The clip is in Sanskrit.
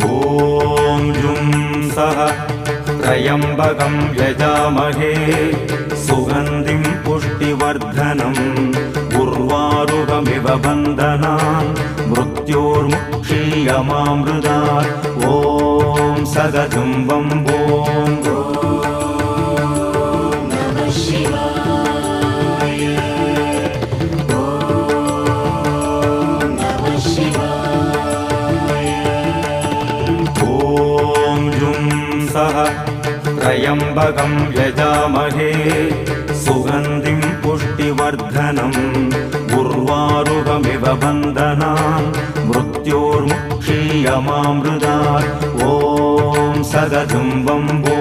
ॐ जुं सः त्र्यम्बकं यजामहे सुगन्धिं पुष्टिवर्धनम् उर्वारुकमिव बन्धनान् मृत्योर्मुक्षीयमामृतात् ॐ सदजुं वम्बो त्र्यम्बकं यजामहे सुगन्धिं पुष्टिवर्धनम् उर्वारुकमिव बन्धनान् मृत्योर्मुक्षीयमामृतात् ॐ सदजुं वम्बो